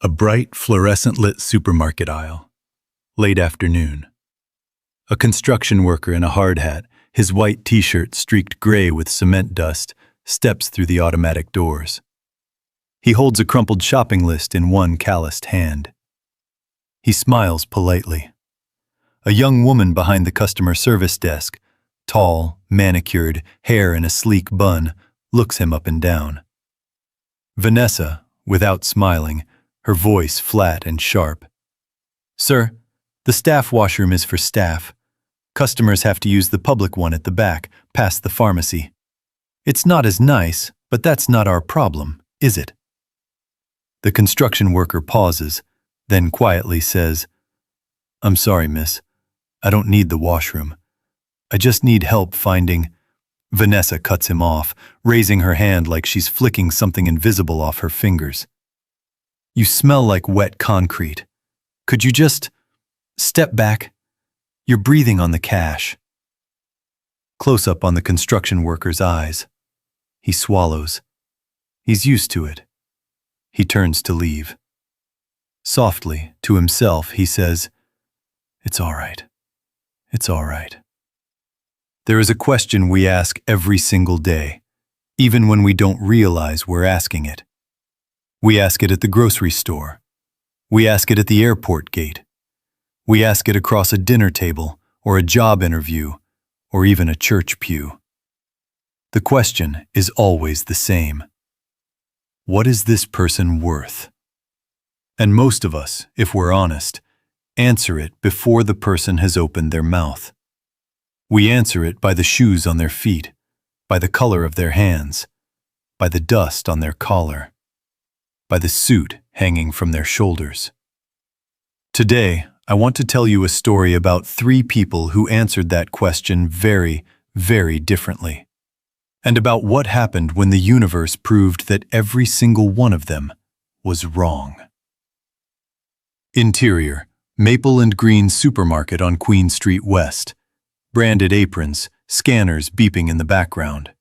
A bright, fluorescent-lit supermarket aisle. Late afternoon. A construction worker in a hard hat, his white t-shirt streaked gray with cement dust, steps through the automatic doors. He holds a crumpled shopping list in one calloused hand. He smiles politely. A young woman behind the customer service desk, tall, manicured, hair in a sleek bun, looks him up and down. Vanessa, without smiling, her voice flat and sharp. "Sir, the staff washroom is for staff. Customers have to use the public one at the back, past the pharmacy. It's not as nice, but that's not our problem, is it?" The construction worker pauses, then quietly says, "I'm sorry, miss. I don't need the washroom. I just need help finding—" Vanessa cuts him off, raising her hand like she's flicking something invisible off her fingers. "You smell like wet concrete. Could you just step back? You're breathing on the cash." Close up on the construction worker's eyes. He swallows. He's used to it. He turns to leave. Softly, to himself, he says, "It's all right. It's all right." There is a question we ask every single day, even when we don't realize we're asking it. We ask it at the grocery store. We ask it at the airport gate. We ask it across a dinner table, or a job interview, or even a church pew. The question is always the same. What is this person worth? And most of us, if we're honest, answer it before the person has opened their mouth. We answer it by the shoes on their feet, by the color of their hands, by the dust on their collar, by the suit hanging from their shoulders. Today, I want to tell you a story about 3 people who answered that question very, very differently, and about what happened when the universe proved that every single one of them was wrong. Interior, Maple and Green Supermarket on Queen Street West. Branded aprons, scanners beeping in the background.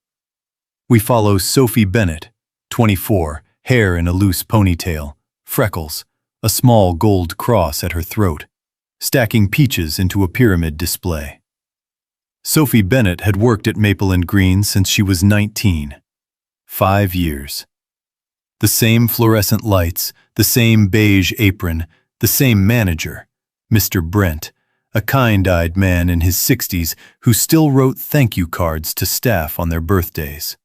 We follow Sophie Bennett, 24, hair in a loose ponytail, freckles, a small gold cross at her throat, stacking peaches into a pyramid display. Sophie Bennett had worked at Maple and Green since she was 19. 5 years. The same fluorescent lights, the same beige apron, the same manager, Mr. Brent, a kind-eyed man in his 60s who still wrote thank you cards to staff on their birthdays.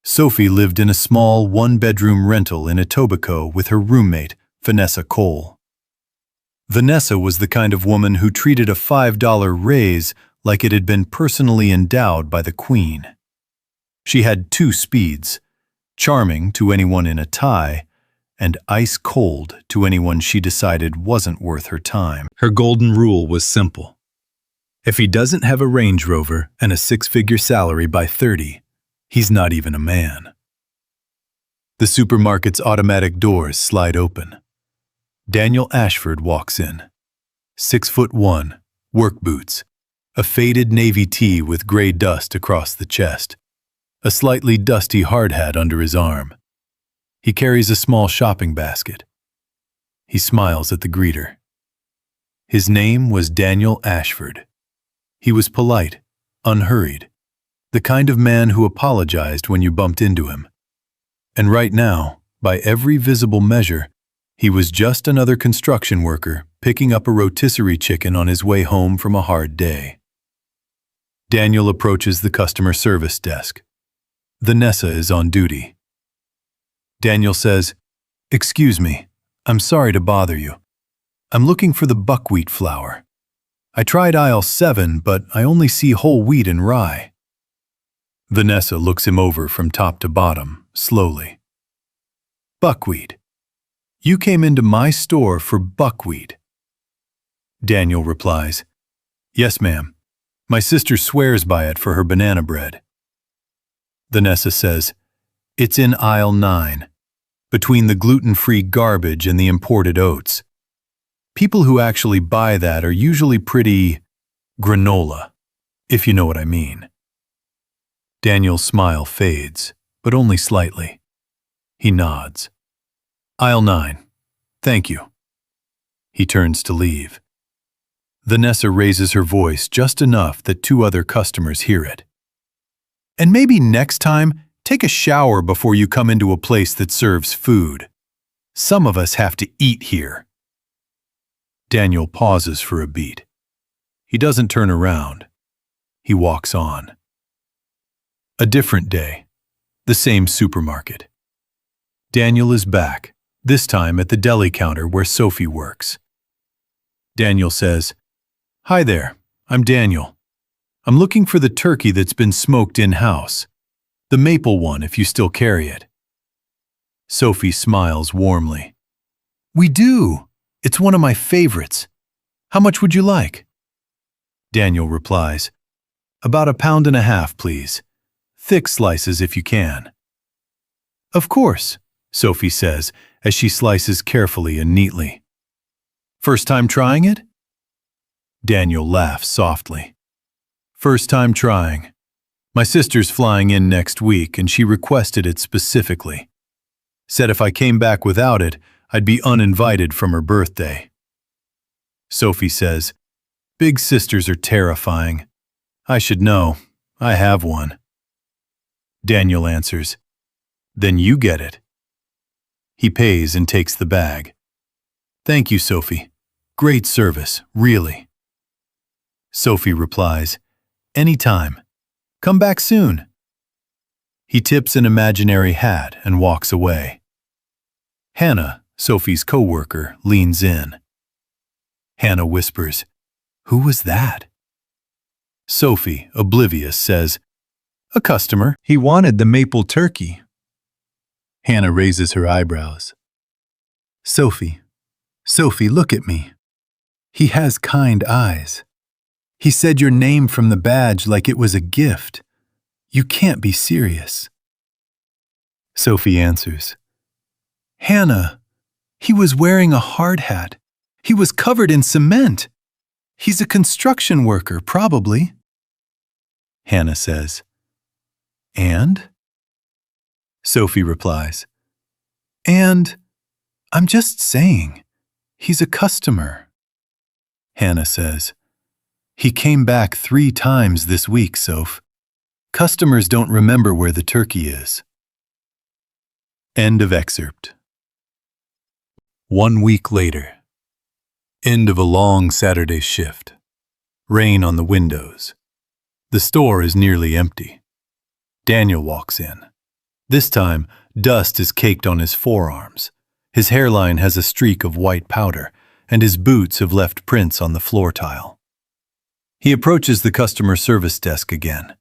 Sophie lived in a small one-bedroom rental in Etobicoke with her roommate, Vanessa Cole. Vanessa was the kind of woman who treated a $5 raise like it had been personally endowed by the Queen. She had 2 speeds, charming to anyone in a tie, and ice-cold to anyone she decided wasn't worth her time. Her golden rule was simple. If he doesn't have a Range Rover and a 6-figure salary by 30, he's not even a man. The supermarket's automatic doors slide open. Daniel Ashford walks in. 6'1", work boots, a faded navy tee with gray dust across the chest, a slightly dusty hard hat under his arm. He carries a small shopping basket. He smiles at the greeter. His name was Daniel Ashford. He was polite, unhurried, the kind of man who apologized when you bumped into him. And right now, by every visible measure, he was just another construction worker picking up a rotisserie chicken on his way home from a hard day. Daniel approaches the customer service desk. Vanessa is on duty. Daniel says, "Excuse me, I'm sorry to bother you. I'm looking for the buckwheat flour. I tried aisle 7, but I only see whole wheat and rye." Vanessa looks him over from top to bottom, slowly. "Buckwheat. You came into my store for buckwheat." Daniel replies, "Yes, ma'am. My sister swears by it for her banana bread." Vanessa says, "It's in aisle 9, between the gluten-free garbage and the imported oats. People who actually buy that are usually pretty granola, if you know what I mean." Daniel's smile fades, but only slightly. He nods. "Aisle 9. Thank you. He turns to leave. Vanessa raises her voice just enough that two other customers hear it. And maybe next time, take a shower before you come into a place that serves food. Some of us have to eat here. Daniel pauses for a beat. He doesn't turn around. He walks on. A different day. The same supermarket. Daniel is back, this time at the deli counter where Sophie works. Daniel says, "Hi there, I'm Daniel. I'm looking for the turkey that's been smoked in-house. The maple one, if you still carry it." Sophie smiles warmly. "We do. It's one of my favorites. How much would you like?" Daniel replies, "About 1.5 pounds, please. Thick slices if you can." "Of course," Sophie says as she slices carefully and neatly. "First time trying it?" Daniel laughs softly. "First time trying. My sister's flying in next week and she requested it specifically. Said if I came back without it, I'd be uninvited from her birthday." Sophie says, "Big sisters are terrifying. I should know. I have one." Daniel answers, "Then you get it." He pays and takes the bag. "Thank you, Sophie. Great service, really." Sophie replies, "Anytime. Come back soon." He tips an imaginary hat and walks away. Hannah, Sophie's co-worker, leans in. Hannah whispers, "Who was that?" Sophie, oblivious, says, "A customer. He wanted the maple turkey." Hannah raises her eyebrows. Sophie, look at me. He has kind eyes. He said your name from the badge like it was a gift. You can't be serious." Sophie answers, "Hannah, he was wearing a hard hat. He was covered in cement. He's a construction worker, probably." Hannah says, "And?" Sophie replies, "And I'm just saying, he's a customer." Hannah says, "He came back 3 times this week, Soph. Customers don't remember where the turkey is." End of excerpt. 1 week later. End of a long Saturday shift. Rain on the windows. The store is nearly empty. Daniel walks in. This time, dust is caked on his forearms. His hairline has a streak of white powder, and his boots have left prints on the floor tile. He approaches the customer service desk again.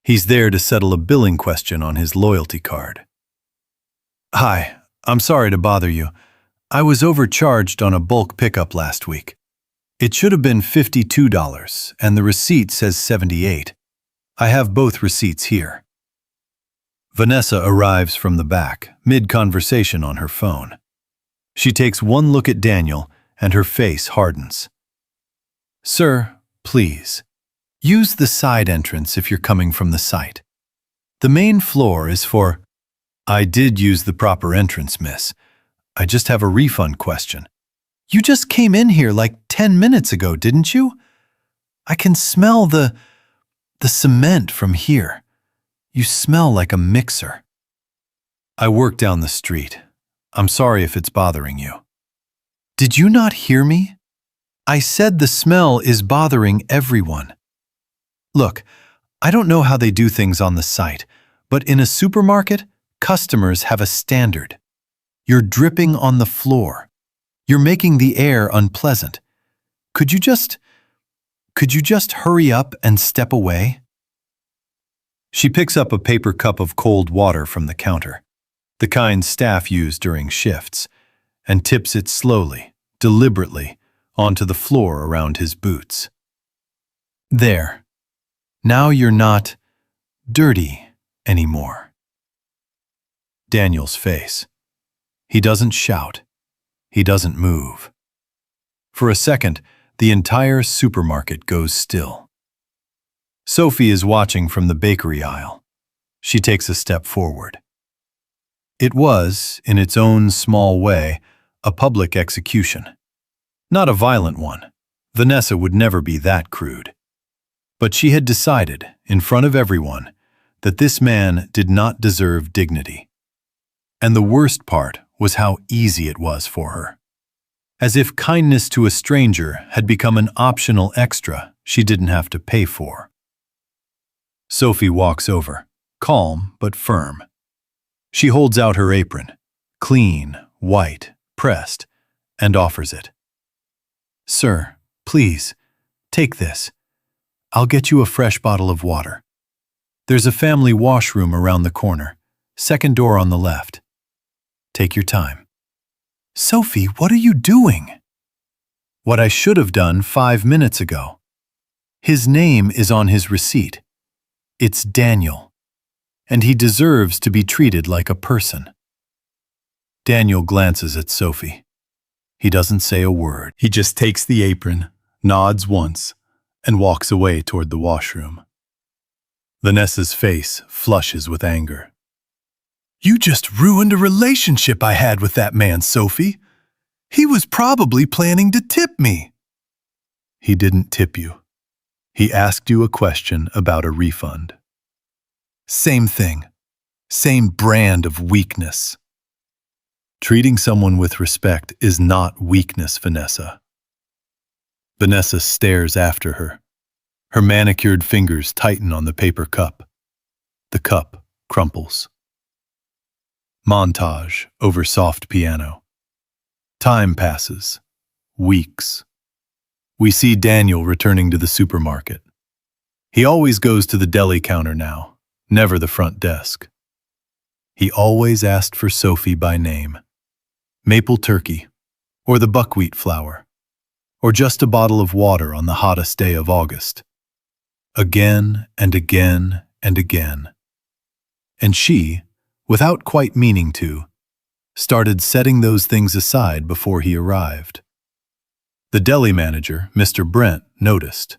He's there to settle a billing question on his loyalty card. "Hi, I'm sorry to bother you. I was overcharged on a bulk pickup last week. It should have been $52, and the receipt says $78. I have both receipts here." Vanessa arrives from the back, mid-conversation on her phone. She takes one look at Daniel, and her face hardens. "Sir, please, use the side entrance if you're coming from the site. The main floor is for—" "I did use the proper entrance, miss. I just have a refund question." "You just came in here like 10 minutes ago, didn't you? I can smell the cement from here. You smell like a mixer." "I work down the street. I'm sorry if it's bothering you." "Did you not hear me? I said the smell is bothering everyone. Look, I don't know how they do things on the site, but in a supermarket, customers have a standard. You're dripping on the floor. You're making the air unpleasant. Could you just hurry up and step away?" She picks up a paper cup of cold water from the counter, the kind staff use during shifts, and tips it slowly, deliberately, onto the floor around his boots. "There. Now you're not dirty anymore." Daniel's face. He doesn't shout. He doesn't move. For a second, the entire supermarket goes still. Sophie is watching from the bakery aisle. She takes a step forward. It was, in its own small way, a public execution. Not a violent one. Vanessa would never be that crude. But she had decided, in front of everyone, that this man did not deserve dignity. And the worst part was how easy it was for her. As if kindness to a stranger had become an optional extra she didn't have to pay for. Sophie walks over, calm but firm. She holds out her apron, clean, white, pressed, and offers it. "Sir, please, take this. I'll get you a fresh bottle of water. There's a family washroom around the corner, second door on the left. Take your time." "Sophie, what are you doing?" "What I should have done 5 minutes ago. His name is on his receipt. It's Daniel, and he deserves to be treated like a person." Daniel glances at Sophie. He doesn't say a word. He just takes the apron, nods once, and walks away toward the washroom. Vanessa's face flushes with anger. "You just ruined a relationship I had with that man, Sophie. He was probably planning to tip me." "He didn't tip you. He asked you a question about a refund." "Same thing. Same brand of weakness." Treating someone with respect is not weakness, Vanessa. Vanessa stares after her. Her manicured fingers tighten on the paper cup. The cup crumples. Montage over soft piano. Time passes. Weeks. We see Daniel returning to the supermarket. He always goes to the deli counter now, never the front desk. He always asked for Sophie by name. Maple turkey, or the buckwheat flour, or just a bottle of water on the hottest day of August. Again and again and again. And she, without quite meaning to, started setting those things aside before he arrived. The deli manager, Mr. Brent, noticed.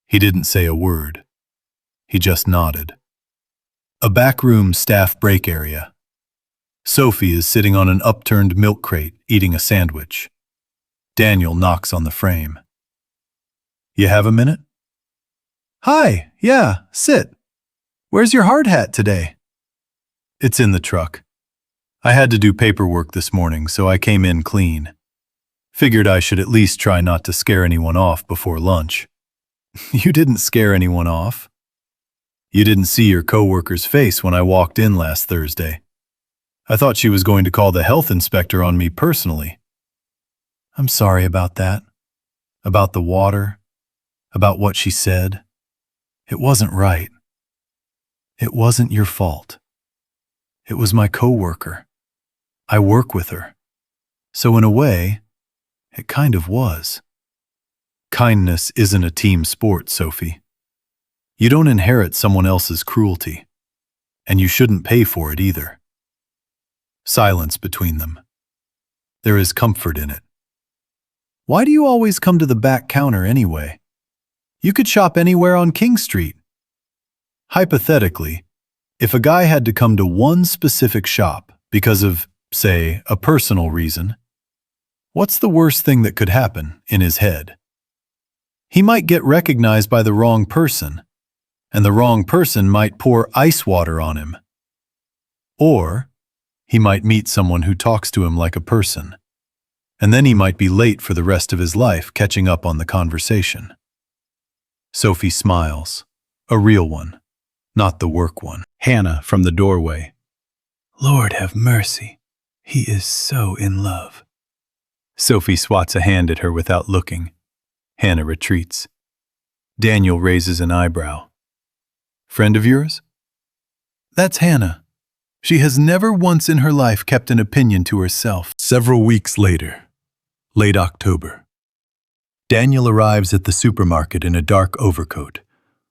He didn't say a word. He just nodded. A backroom staff break area. Sophie is sitting on an upturned milk crate eating a sandwich. Daniel knocks on the frame. "You have a minute?" "Hi, yeah, sit. Where's your hard hat today?" "It's in the truck. I had to do paperwork this morning, so I came in clean. Figured I should at least try not to scare anyone off before lunch." "You didn't scare anyone off. You didn't see your coworker's face when I walked in last Thursday. I thought she was going to call the health inspector on me personally." "I'm sorry about that. About the water. About what she said. It wasn't right. It wasn't your fault. It was my coworker. I work with her. So in a way, it kind of was." Kindness isn't a team sport, Sophie. You don't inherit someone else's cruelty, and you shouldn't pay for it either. Silence between them. There is comfort in it. "Why do you always come to the back counter anyway? You could shop anywhere on King Street." Hypothetically, if a guy had to come to one specific shop because of, say, a personal reason, what's the worst thing that could happen in his head? He might get recognized by the wrong person, and the wrong person might pour ice water on him. Or he might meet someone who talks to him like a person, and then he might be late for the rest of his life catching up on the conversation. Sophie smiles, a real one, not the work one. Hannah from the doorway. "Lord have mercy, he is so in love." Sophie swats a hand at her without looking. Hannah retreats. Daniel raises an eyebrow. "Friend of yours?" "That's Hannah. She has never once in her life kept an opinion to herself." Several weeks later, late October. Daniel arrives at the supermarket in a dark overcoat,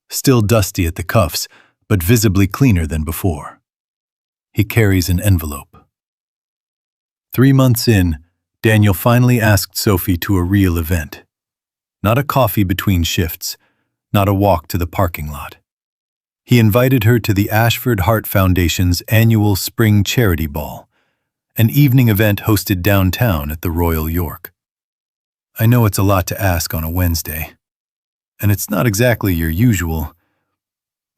still dusty at the cuffs, but visibly cleaner than before. He carries an envelope. 3 months in, Daniel finally asked Sophie to a real event. Not a coffee between shifts, not a walk to the parking lot. He invited her to the Ashford Heart Foundation's annual spring charity ball, an evening event hosted downtown at the Royal York. I know it's a lot to ask on a Wednesday, and it's not exactly your usual,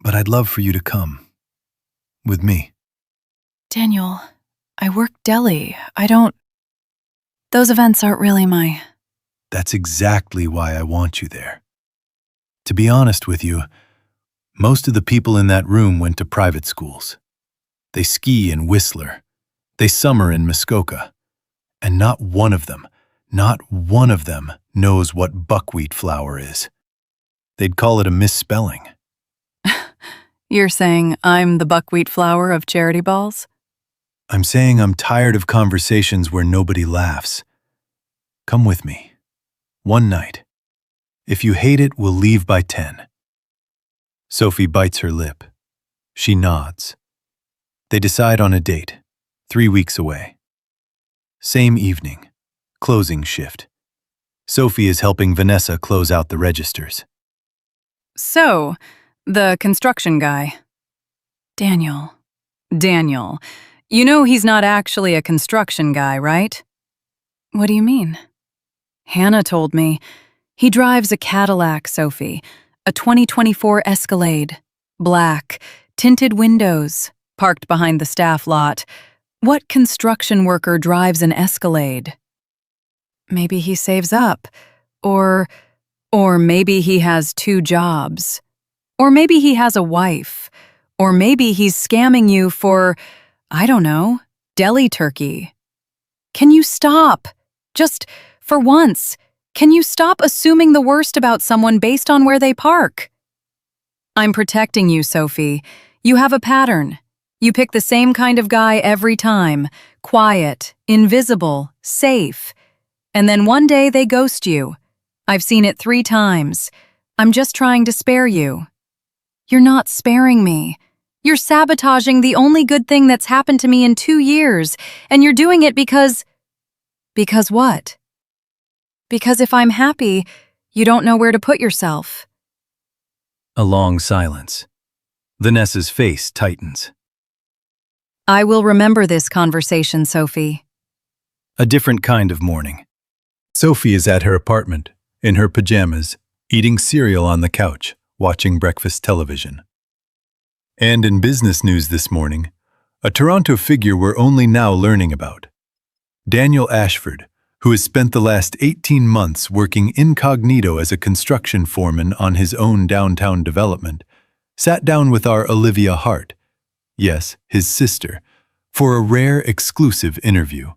but I'd love for you to come. With me. Daniel, I work deli. Those events aren't really my... That's exactly why I want you there. To be honest with you, most of the people in that room went to private schools. They ski in Whistler. They summer in Muskoka. And not one of them knows what buckwheat flour is. They'd call it a misspelling. You're saying I'm the buckwheat flour of charity balls? I'm saying I'm tired of conversations where nobody laughs. Come with me. One night. If you hate it, we'll leave by 10. Sophie bites her lip. She nods. They decide on a date, 3 weeks away. Same evening, closing shift. Sophie is helping Vanessa close out the registers. So, the construction guy. Daniel, you know he's not actually a construction guy, right? What do you mean? Hannah told me. He drives a Cadillac, Sophie, a 2024 Escalade, black, tinted windows, parked behind the staff lot. What construction worker drives an Escalade? Maybe he saves up, or maybe he has 2 jobs, or maybe he has a wife, or maybe he's scamming you for, I don't know, deli turkey. Can you stop? Just for once, can you stop assuming the worst about someone based on where they park? I'm protecting you, Sophie. You have a pattern. You pick the same kind of guy every time. Quiet, invisible, safe. And then one day they ghost you. I've seen it 3 times. I'm just trying to spare you. You're not sparing me. You're sabotaging the only good thing that's happened to me in 2 years, and you're doing it because... Because what? Because if I'm happy, you don't know where to put yourself. A long silence. Vanessa's face tightens. I will remember this conversation, Sophie. A different kind of morning. Sophie is at her apartment, in her pajamas, eating cereal on the couch, watching breakfast television. And in business news this morning, a Toronto figure we're only now learning about. Daniel Ashford, who has spent the last 18 months working incognito as a construction foreman on his own downtown development, sat down with our Olivia Hart, yes, his sister, for a rare exclusive interview.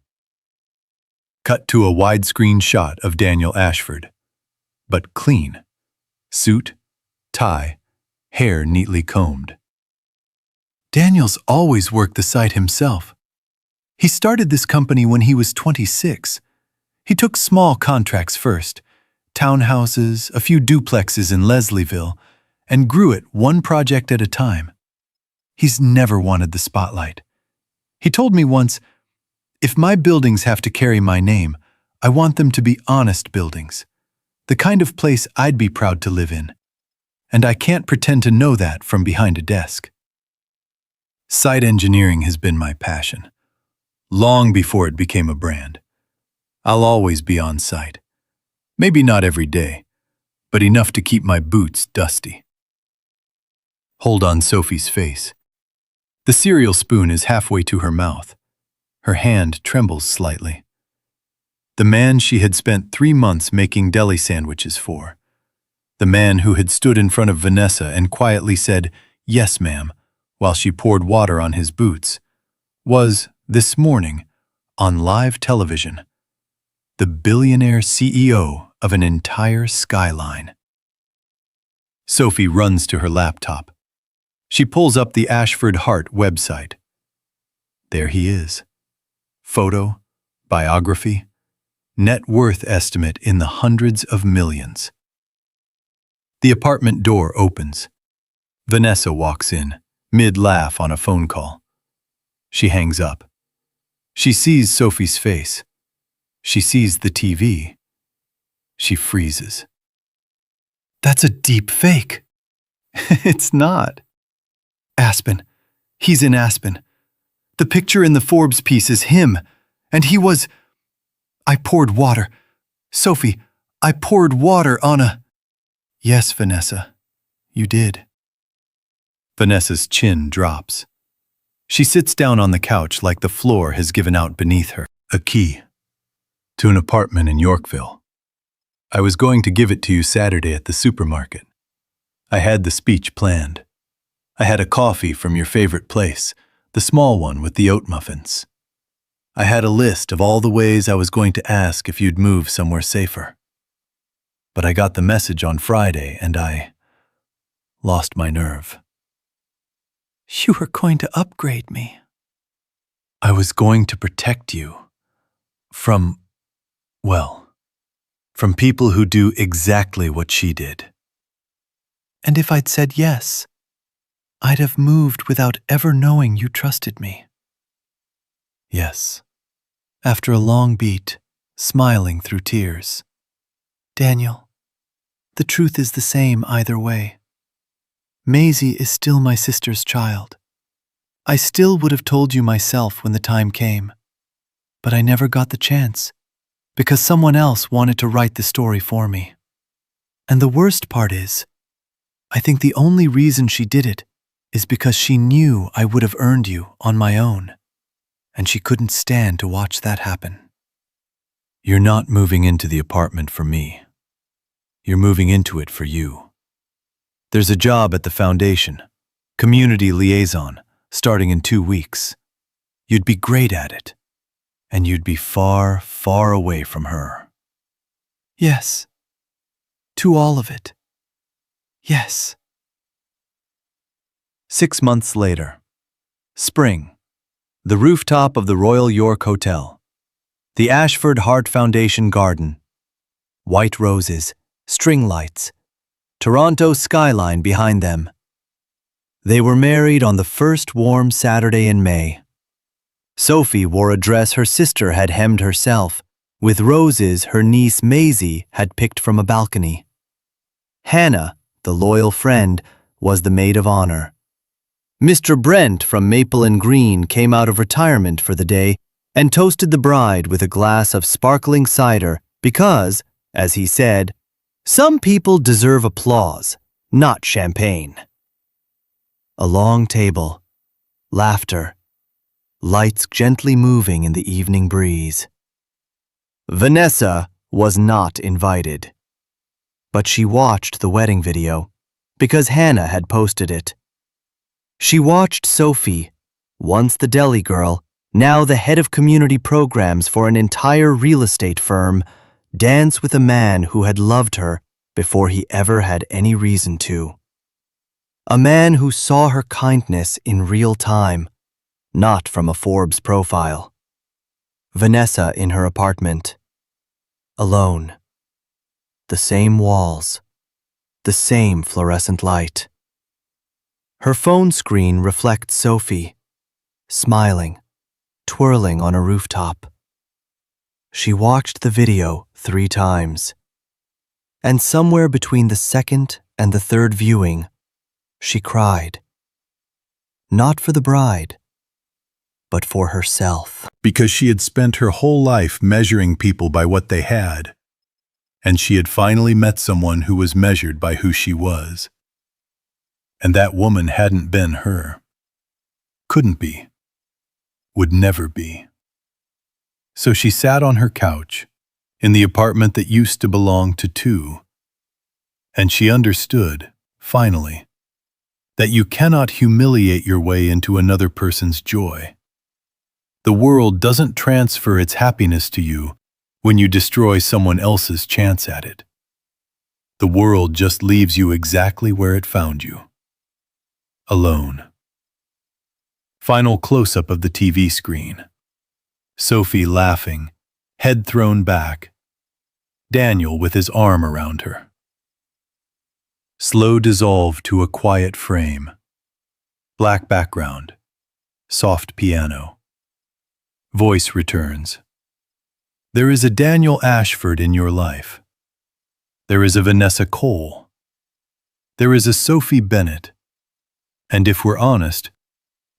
Cut to a widescreen shot of Daniel Ashford, but clean. Suit, tie, hair neatly combed. Daniel's always worked the site himself. He started this company when he was 26. He took small contracts first, townhouses, a few duplexes in Leslieville, and grew it one project at a time. He's never wanted the spotlight. He told me once, if my buildings have to carry my name, I want them to be honest buildings, the kind of place I'd be proud to live in. And I can't pretend to know that from behind a desk. Site engineering has been my passion, long before it became a brand. I'll always be on site. Maybe not every day, but enough to keep my boots dusty. Hold on Sophie's face. The cereal spoon is halfway to her mouth. Her hand trembles slightly. The man she had spent 3 months making deli sandwiches for. The man who had stood in front of Vanessa and quietly said, "Yes, ma'am," while she poured water on his boots, was, this morning, on live television, the billionaire CEO of an entire skyline. Sophie runs to her laptop. She pulls up the Ashford Hart website. There he is. Photo, biography, net worth estimate in the hundreds of millions. The apartment door opens. Vanessa walks in, mid-laugh on a phone call. She hangs up. She sees Sophie's face. She sees the TV. She freezes. That's a deep fake. It's not. Aspen. He's in Aspen. The picture in the Forbes piece is him, and he was... I poured water. Sophie, I poured water on a... Yes, Vanessa, you did. Vanessa's chin drops. She sits down on the couch like the floor has given out beneath her. A key to an apartment in Yorkville. I was going to give it to you Saturday at the supermarket. I had the speech planned. I had a coffee from your favorite place, the small one with the oat muffins. I had a list of all the ways I was going to ask if you'd move somewhere safer. But I got the message on Friday and I lost my nerve. You were going to upgrade me. I was going to protect you from people who do exactly what she did. And if I'd said yes, I'd have moved without ever knowing you trusted me. Yes, after a long beat, smiling through tears. Daniel, the truth is the same either way. Maisie is still my sister's child. I still would have told you myself when the time came, but I never got the chance because someone else wanted to write the story for me. And the worst part is, I think the only reason she did it is because she knew I would have earned you on my own, and she couldn't stand to watch that happen. You're not moving into the apartment for me. You're moving into it for you. There's a job at the foundation, community liaison, starting in 2 weeks. You'd be great at it, and you'd be far, far away from her. Yes, to all of it. Yes. 6 months later. Spring. The rooftop of the Royal York Hotel. The Ashford Heart Foundation garden. White roses, string lights, Toronto skyline behind them. They were married on the first warm Saturday in May. Sophie wore a dress her sister had hemmed herself, with roses her niece Maisie had picked from a balcony. Hannah, the loyal friend, was the maid of honor. Mr. Brent from Maple and Green came out of retirement for the day and toasted the bride with a glass of sparkling cider because, as he said, some people deserve applause, not champagne. A long table, laughter, lights gently moving in the evening breeze. Vanessa was not invited, but she watched the wedding video because Hannah had posted it. She watched Sophie, once the deli girl, now the head of community programs for an entire real estate firm, dance with a man who had loved her before he ever had any reason to. A man who saw her kindness in real time, not from a Forbes profile. Vanessa in her apartment, alone. The same walls, the same fluorescent light. Her phone screen reflects Sophie, smiling, twirling on a rooftop. She watched the video 3 times. And somewhere between the second and the third viewing, she cried. Not for the bride, but for herself. Because she had spent her whole life measuring people by what they had, and she had finally met someone who was measured by who she was. And that woman hadn't been her. Couldn't be. Would never be. So she sat on her couch, in the apartment that used to belong to 2. And she understood, finally, that you cannot humiliate your way into another person's joy. The world doesn't transfer its happiness to you when you destroy someone else's chance at it. The world just leaves you exactly where it found you. Alone. Final close-up of the TV screen. Sophie laughing, head thrown back. Daniel with his arm around her. Slow dissolve to a quiet frame. Black background. Soft piano. Voice returns. There is a Daniel Ashford in your life. There is a Vanessa Cole. There is a Sophie Bennett. And if we're honest,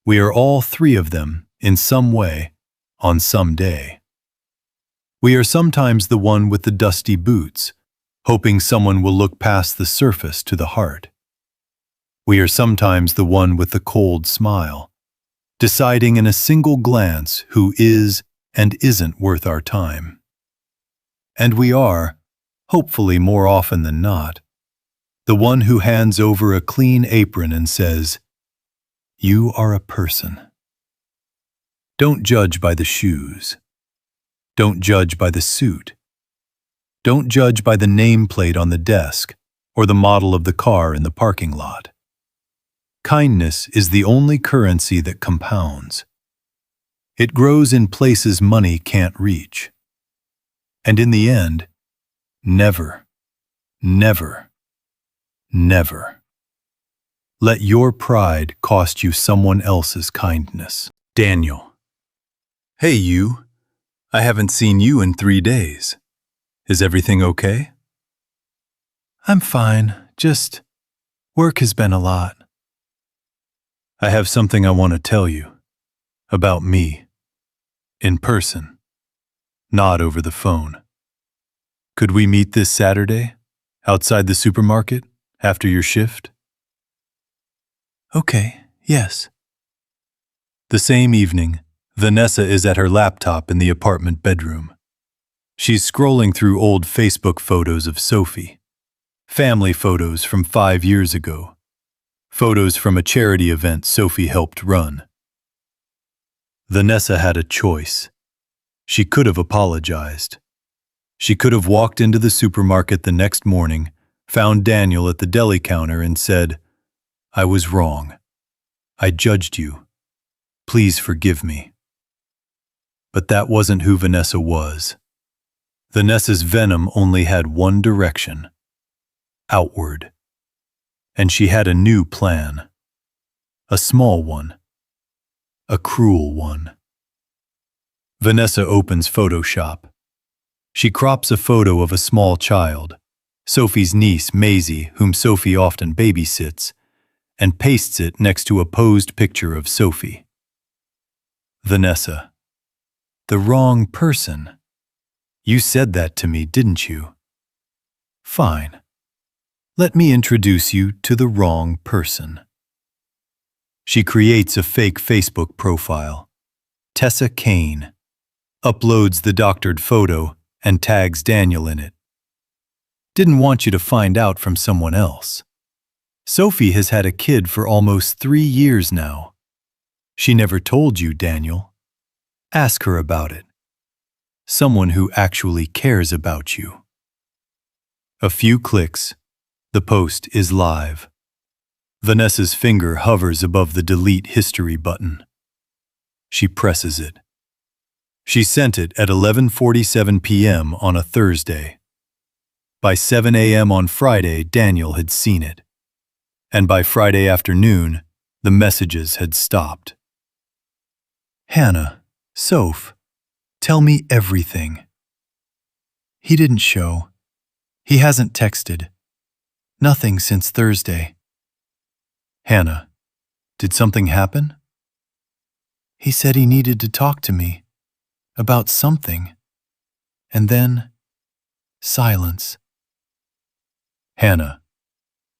we are all 3 of them in some way, on some day. We are sometimes the one with the dusty boots, hoping someone will look past the surface to the heart. We are sometimes the one with the cold smile, deciding in a single glance who is and isn't worth our time. And we are, hopefully more often than not, the one who hands over a clean apron and says, "You are a person." Don't judge by the shoes. Don't judge by the suit. Don't judge by the nameplate on the desk or the model of the car in the parking lot. Kindness is the only currency that compounds. It grows in places money can't reach. And in the end, never, never, never let your pride cost you someone else's kindness. Daniel. Hey, you. I haven't seen you in 3 days. Is everything okay? I'm fine. Just work has been a lot. I have something I want to tell you. About me. In person. Not over the phone. Could we meet this Saturday? Outside the supermarket? After your shift? Okay, yes. The same evening, Vanessa is at her laptop in the apartment bedroom. She's scrolling through old Facebook photos of Sophie. Family photos from 5 years ago. Photos from a charity event Sophie helped run. Vanessa had a choice. She could have apologized. She could have walked into the supermarket the next morning, found Daniel at the deli counter and said, "I was wrong. I judged you. Please forgive me." But that wasn't who Vanessa was. Vanessa's venom only had one direction. Outward. And she had a new plan. A small one. A cruel one. Vanessa opens Photoshop. She crops a photo of a small child, Sophie's niece Maisie, whom Sophie often babysits, and pastes it next to a posed picture of Sophie. Vanessa. The wrong person. You said that to me, didn't you? Fine. Let me introduce you to the wrong person. She creates a fake Facebook profile, Tessa Kane, uploads the doctored photo, and tags Daniel in it. Didn't want you to find out from someone else. Sophie has had a kid for almost 3 years now. She never told you, Daniel. Ask her about it. Someone who actually cares about you. A few clicks. The post is live. Vanessa's finger hovers above the delete history button. She presses it. She sent it at 11:47 p.m. on a Thursday. By 7 a.m. on Friday, Daniel had seen it. And by Friday afternoon, the messages had stopped. Hannah, Soph, tell me everything. He didn't show. He hasn't texted. Nothing since Thursday. Hannah, did something happen? He said he needed to talk to me. About something. And then, silence. Hannah.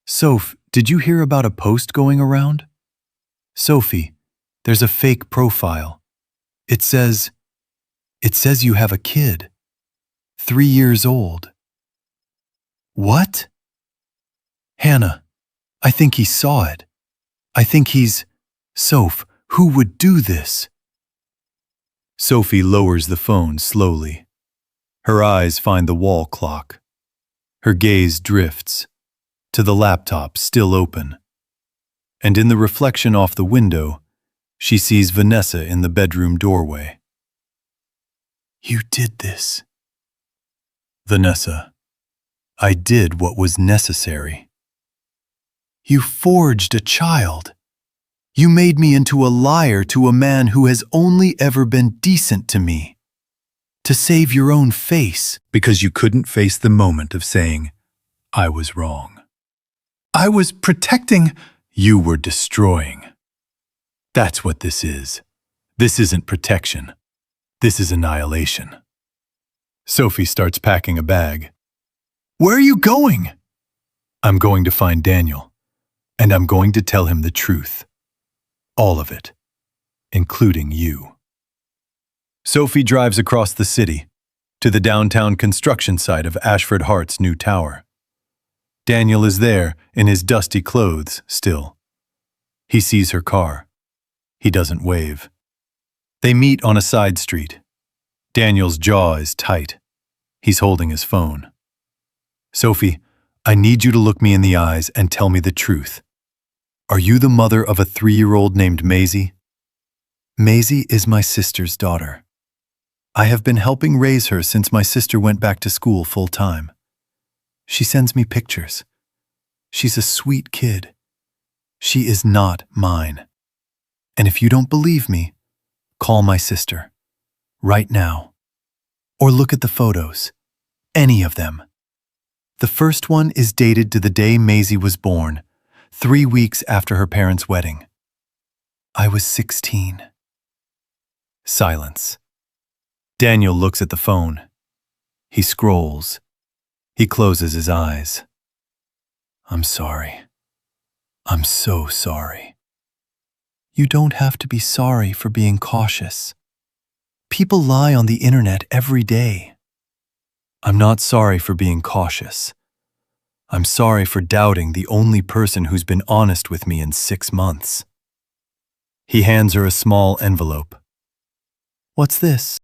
Soph, did you hear about a post going around? Sophie, there's a fake profile. It says you have a kid. 3 years old. What? Hannah, I think he saw it. I think he's... Soph, who would do this? Sophie lowers the phone slowly. Her eyes find the wall clock. Her gaze drifts to the laptop still open. And in the reflection off the window, she sees Vanessa in the bedroom doorway. You did this. Vanessa, I did what was necessary. You forged a child. You made me into a liar to a man who has only ever been decent to me. To save your own face. Because you couldn't face the moment of saying, I was wrong. I was protecting. You were destroying. That's what this is. This isn't protection. This is annihilation. Sophie starts packing a bag. Where are you going? I'm going to find Daniel, and I'm going to tell him the truth. All of it, including you. Sophie drives across the city to the downtown construction site of Ashford Hart's new tower. Daniel is there in his dusty clothes still. He sees her car. He doesn't wave. They meet on a side street. Daniel's jaw is tight. He's holding his phone. Sophie, I need you to look me in the eyes and tell me the truth. Are you the mother of a 3-year-old named Maisie? Maisie is my sister's daughter. I have been helping raise her since my sister went back to school full-time. She sends me pictures. She's a sweet kid. She is not mine. And if you don't believe me, call my sister. Right now. Or look at the photos. Any of them. The first one is dated to the day Maisie was born, 3 weeks after her parents' wedding. I was 16. Silence. Daniel looks at the phone. He scrolls. He closes his eyes. I'm sorry. I'm so sorry. You don't have to be sorry for being cautious. People lie on the internet every day. I'm not sorry for being cautious. I'm sorry for doubting the only person who's been honest with me in 6 months. He hands her a small envelope. What's this?